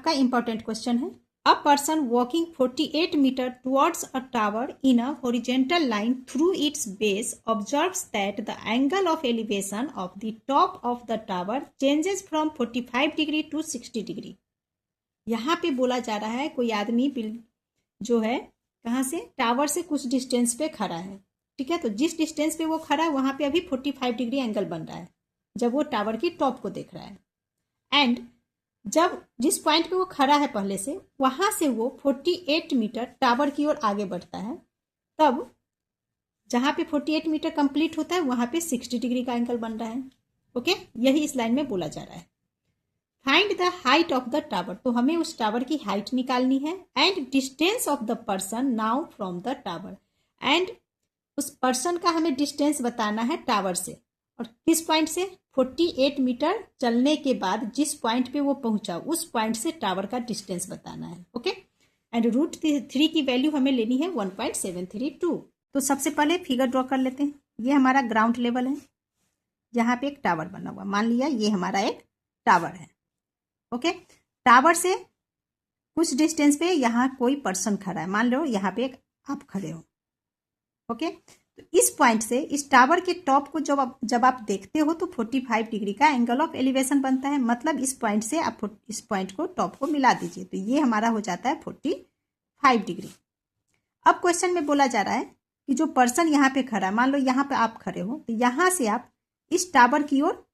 आपका important question है। A person walking 48 metre towards a tower in a horizontal line through its base observes that the angle of elevation of the top of the tower changes from 45 degree to 60 degree. यहाँ पे बोला जा रहा है कोई आदमी जो है कहाँ से, टावर से कुछ डिस्टेंस पे खड़ा है, ठीक है। तो जिस डिस्टेंस पे वो खड़ा है वहाँ पे अभी 45 डिग्री एंगल बन रहा है जब वो टावर की टॉप को देख रहा है। एंड जब जिस पॉइंट पे वो खड़ा है पहले से, वहाँ से वो 48 मीटर टावर की ओर आगे बढ़ता है, तब जहाँ पे 48 मीटर कंप्लीट होता है वहाँ पे 60 डिग्री का एंगल बन रहा है। ओके, यही इस लाइन में बोला जा रहा है। Find the height of the tower, तो हमें उस टावर की हाइट निकालनी है। And distance of the person now from the tower, and उस पर्सन का हमें डिस्टेंस बताना है टावर से, और किस पॉइंट से, 48 मीटर चलने के बाद जिस पॉइंट पे वो पहुंचा उस पॉइंट से टावर का डिस्टेंस बताना है। ओके, एंड √3 की वैल्यू हमें लेनी है 1.732। तो सबसे पहले फिगर ड्रॉ कर लेते हैं। ये हमारा ग्राउंड लेवल है जहाँ पे एक टावर बना हुआ, मान लिया ये हमारा एक टावर है। ओके, टावर से कुछ डिस्टेंस पे यहाँ कोई पर्सन खड़ा है, मान लो यहाँ पे आप खड़े हो। ओके, तो इस पॉइंट से इस टावर के टॉप को जब आप देखते हो तो 45 डिग्री का एंगल ऑफ एलिवेशन बनता है। मतलब इस पॉइंट से आप इस पॉइंट को टॉप को मिला दीजिए, तो ये हमारा हो जाता है 45 डिग्री। अब क्वेश्चन में बोला जा रहा है कि जो पर्सन यहाँ पे खड़ा है, मान लो यहाँ पे आप खड़े हो, तो यहाँ से आप इस टावर की ओर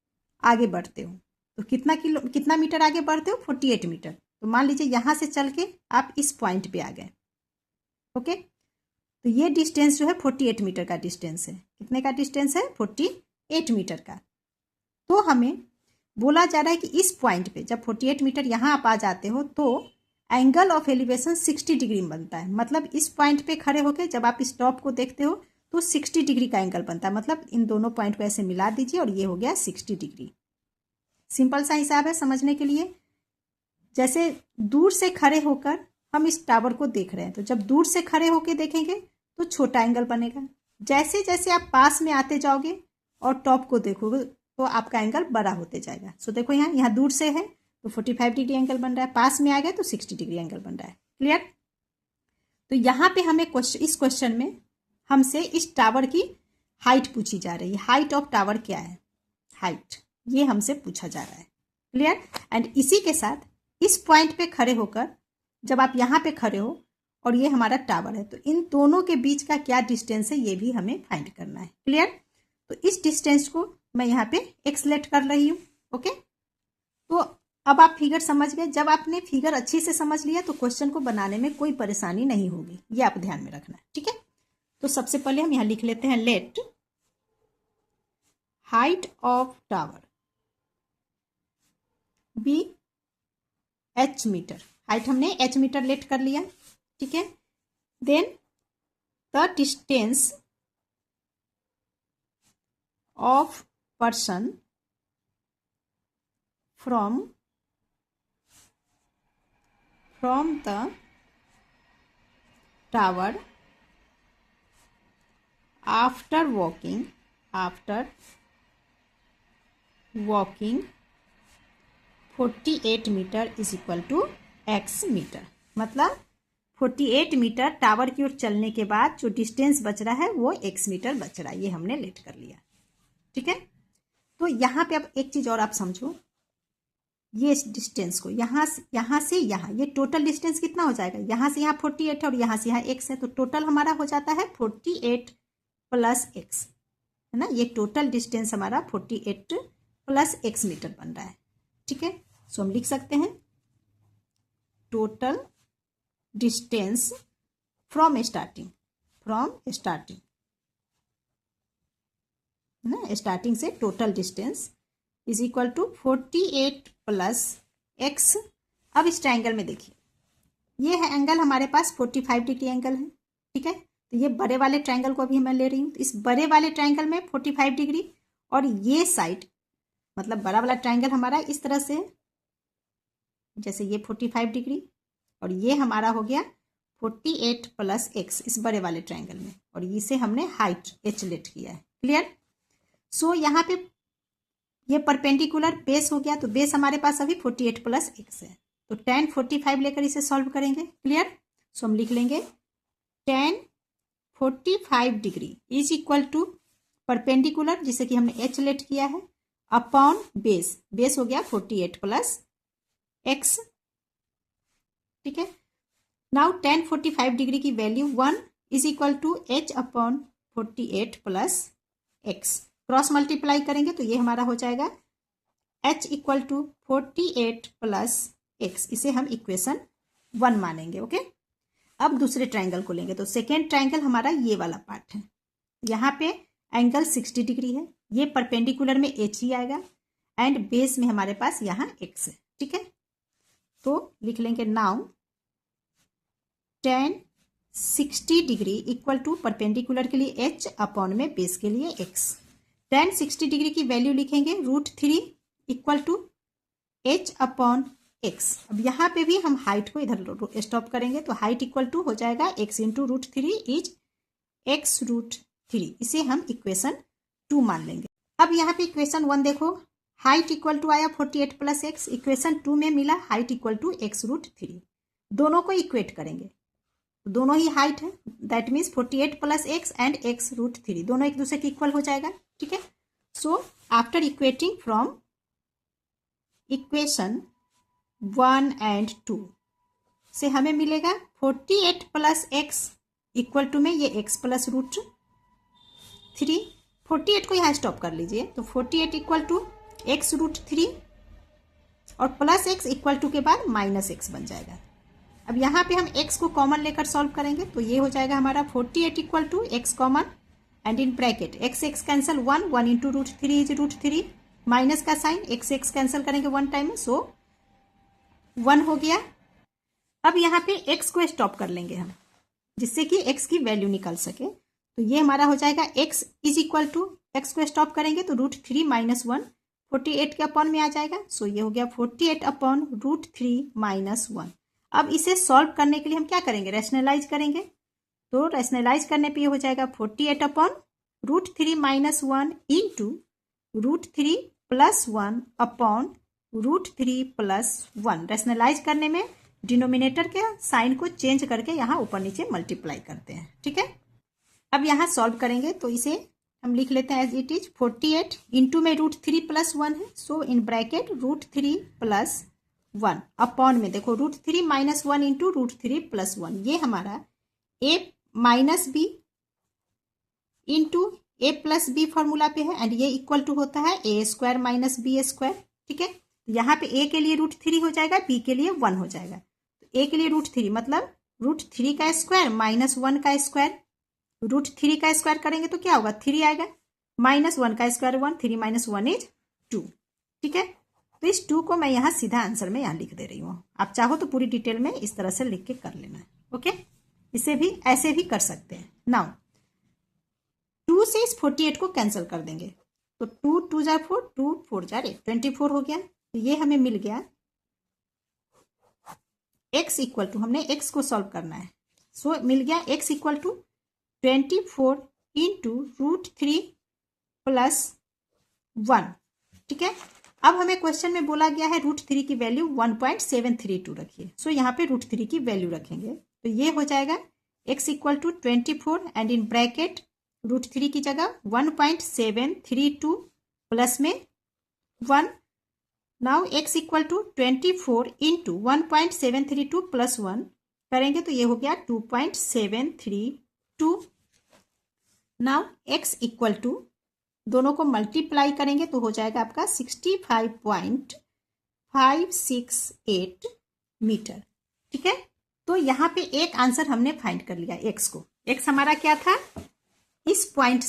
आगे बढ़ते हो, तो कितना मीटर आगे बढ़ते हो, 48 मीटर। तो मान लीजिए यहाँ से चल के आप इस पॉइंट पे आ गए। ओके, तो ये डिस्टेंस जो है 48 मीटर का डिस्टेंस है। कितने का डिस्टेंस है, 48 मीटर का। तो हमें बोला जा रहा है कि इस पॉइंट पे जब 48 मीटर यहाँ आप आ जाते हो तो एंगल ऑफ एलिवेशन 60 डिग्री बनता है। मतलब इस पॉइंट पे खड़े होकर जब आप इस टॉप को देखते हो तो 60 डिग्री का एंगल बनता है। मतलब इन दोनों पॉइंट को ऐसे मिला दीजिए और ये हो गया 60 डिग्री। सिंपल सा हिसाब है समझने के लिए। जैसे दूर से खड़े होकर हम इस टावर को देख रहे हैं, तो जब दूर से खड़े होकर देखेंगे तो छोटा एंगल बनेगा। जैसे जैसे आप पास में आते जाओगे और टॉप को देखोगे तो आपका एंगल बड़ा होते जाएगा। सो देखो यहाँ दूर से है तो 45 डिग्री एंगल बन रहा है, पास में आ गया तो 60 डिग्री एंगल बन रहा है। क्लियर? तो यहाँ पे हमें इस क्वेश्चन में हमसे इस टावर की हाइट पूछी जा रही है। हाइट ऑफ टावर क्या है, हाइट, ये हमसे पूछा जा रहा है। क्लियर? एंड इसी के साथ इस पॉइंट पे खड़े होकर जब आप यहाँ पे खड़े हो और ये हमारा टावर है, तो इन दोनों के बीच का क्या डिस्टेंस है ये भी हमें फाइंड करना है। क्लियर? तो इस डिस्टेंस को मैं यहाँ पे x लेट कर रही हूँ। ओके, तो अब आप फिगर समझ गए। जब आपने फिगर अच्छी से समझ लिया तो क्वेश्चन को बनाने में कोई परेशानी नहीं होगी, ये आप ध्यान में रखना है। ठीक है, तो सबसे पहले हम यहाँ लिख लेते हैं, let height of tower be h metre. Height हमने h मीटर लेट कर लिया। ठीक है, then the distance of person from the tower after walking 48 metre is equal to x metre. मतलब 48 मीटर टावर की ओर चलने के बाद जो डिस्टेंस बच रहा है वो x मीटर बच रहा है। ये हमने लेट कर लिया। ठीक है, तो यहाँ पे अब एक चीज और आप समझो, ये डिस्टेंस को यहाँ से यहाँ, ये टोटल डिस्टेंस कितना हो जाएगा, यहाँ से यहाँ 48 है और यहाँ से यहाँ x है, तो टोटल हमारा हो जाता है 48 प्लस x, है ना। ये टोटल डिस्टेंस हमारा 48 प्लस x मीटर बन रहा है। ठीक है, सो हम लिख सकते हैं टोटल डिस्टेंस फ्रॉम स्टार्टिंग ना, स्टार्टिंग से total distance is equal to 48 plus x। अब इस ट्रायंगल में देखिए, ये है एंगल हमारे पास 45 डिग्री एंगल है। ठीक है, तो ये बड़े वाले ट्रायंगल को अभी मैं ले रही हूँ। तो इस बड़े वाले ट्रायंगल में 45 डिग्री और ये साइड, मतलब बड़ा वाला ट्रायंगल हमारा इस तरह से, जैसे ये 45 डिग्री और ये हमारा हो गया 48 प्लस x इस बड़े वाले ट्रायंगल में, और इसे हमने हाइट h लेट किया है। क्लियर? सो यहाँ पे ये परपेंडिकुलर बेस हो गया, तो बेस हमारे पास अभी 48 प्लस x है, तो tan 45 लेकर इसे सॉल्व करेंगे। क्लियर? सो हम लिख लेंगे tan 45 degree is equal to perpendicular, जिसे कि हमने h लेट किया है, अपॉन बेस। बेस हो गया 48 प्लस x। ठीक है। नाउ tan 45 डिग्री की value 1 is equal to h upon 48 plus x। Cross multiply करेंगे तो ये हमारा हो जाएगा h equal to 48 plus x। इसे हम इक्वेशन 1 मानेंगे। ओके। अब दूसरे ट्रायंगल को लेंगे। तो सेकेंड ट्रायंगल हमारा ये वाला पार्ट है। यहाँ पे एंगल 60 डिग्री है, ये परपेंडिकुलर में h ही आएगा एंड बेस में हमारे पास यहाँ x है। ठीक है। तो लिख लेंगे now tan 60 degree equal to perpendicular के लिए h अपॉन में बेस के लिए x। tan 60 डिग्री की वैल्यू लिखेंगे √3 equal to h upon x। अब यहाँ पे भी हम हाइट को इधर स्टॉप करेंगे तो हाइट इक्वल टू हो जाएगा x इंटू √3 इज x√3। इसे हम इक्वेशन 2 मान लेंगे। अब यहाँ पे इक्वेशन 1 देखो, हाइट इक्वल टू आया 48 प्लस x, इक्वेशन 2 में मिला हाइट इक्वल टू x√3। दोनों को इक्वेट करेंगे, दोनों ही हाइट है, that means 48 plus x and x√3 दोनों एक दूसरे के इक्वल हो जाएगा। ठीक है। So after equating from equation 1 and 2 से हमें मिलेगा 48 प्लस x इक्वल टू में ये x प्लस √3। 48 को यहाँ स्टॉप कर लीजिए तो 48 इक्वल टू x√3 और प्लस x इक्वल टू के बाद माइनस x बन जाएगा। अब यहाँ पे हम x को कॉमन लेकर सॉल्व करेंगे तो ये हो जाएगा हमारा 48 equal to x common and in bracket x cancel 1 into √3 is √3, minus का साइन x कैंसिल करेंगे 1 टाइम में, सो 1 हो गया। अब यहाँ पे x को स्टॉप कर लेंगे हम, जिससे कि x की वैल्यू निकल सके। तो ये हमारा हो जाएगा x is equal to, x को स्टॉप करेंगे तो √3 माइनस 1 48 के अपॉन में आ जाएगा। सो ये हो गया 48 अपॉन √3 माइनस 1। अब इसे सॉल्व करने के लिए हम क्या करेंगे, रैशनलाइज करेंगे। तो रैशनलाइज करने पे ये हो जाएगा 48 upon √3 minus 1 into √3 plus 1 upon √3 plus 1। Rationalise करने में डिनोमिनेटर के साइन को चेंज करके यहाँ ऊपर नीचे मल्टीप्लाई करते हैं। ठीक है। अब यहाँ सॉल्व करेंगे तो इसे हम लिख लेते हैं एज इट इज 48 इंटू में √3 प्लस 1 है, सो इन ब्रैकेट √3 प्लस 1 अपॉन में देखो √3 माइनस 1 इंटू √3 प्लस 1। ये हमारा a minus b into a plus b formula पे है एंड ये इक्वल टू होता है a² माइनस b²। ठीक है। यहाँ पे a के लिए √3 हो जाएगा, b के लिए 1 हो जाएगा। तो a के लिए √3 मतलब √3 का स्क्वायर माइनस 1 का स्क्वायर, √3 का स्क्वायर करेंगे तो क्या होगा 3 आएगा, माइनस 1 का स्क्वायर 1, 3 माइनस 1 इज 2। ठीक है। तो इस 2 को मैं यहाँ सीधा आंसर में यहाँ लिख दे रही हूँ। आप चाहो तो पूरी डिटेल में इस तरह से लिख के कर लेना है। ओके। इसे भी ऐसे भी कर सकते हैं। नाउ 2 से इस 48 को कैंसिल कर देंगे तो 2 2 जा 4, 2 4 जा 8, 24 हो गया। तो ये हमें मिल गया x इक्वल टू, हमने x को सॉल्व करना है, सो मिल गया x equal to 24 into √3 plus 1। ठीक है। अब हमें क्वेश्चन में बोला गया है √3 की वैल्यू 1.732 रखिए, सो यहाँ पे √3 की वैल्यू रखेंगे तो ये हो जाएगा x equal to 24 and in bracket √3 की जगह 1.732 प्लस में 1। Now x equal to 24 into 1.732 plus 1 करेंगे तो ये हो गया 2.732। नाउ x इक्वल टू, दोनों को मल्टीप्लाई करेंगे तो हो जाएगा आपका 65.568 मीटर। ठीक है। तो यहाँ पे एक आंसर हमने फाइंड कर लिया x को। x हमारा क्या था, इस पॉइंट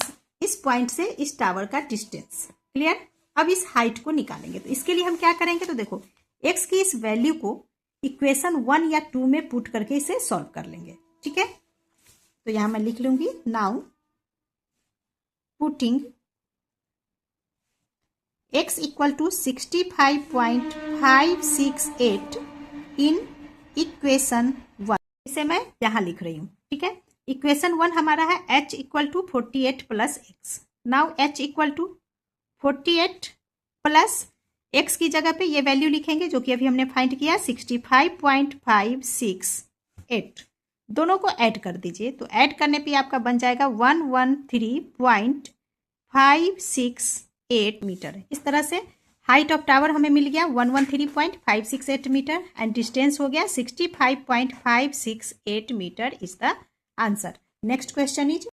से इस टावर का डिस्टेंस। क्लियर। अब इस हाइट को निकालेंगे तो इसके लिए हम क्या करेंगे, तो देखो x की इस वैल्यू को इक्वेशन 1 या 2 में पुट करके इसे सॉल्व कर लेंगे। ठीक है। तो यहां मैं लिख लूंगी now putting x equal to 65.568 in equation 1। इसे मैं यहां लिख रही हूं। ठीक है। इक्वेशन 1 हमारा है h equal to 48 plus x। Now h equal to 48 plus x की जगह पे ये वैल्यू लिखेंगे जो कि अभी हमने फाइंड किया 65.568। दोनों को ऐड कर दीजिए, तो ऐड करने पे आपका बन जाएगा 113.568 मीटर। इस तरह से हाइट ऑफ टावर हमें मिल गया 113.568 मीटर एंड डिस्टेंस हो गया 65.568 metre is the answer. Next question is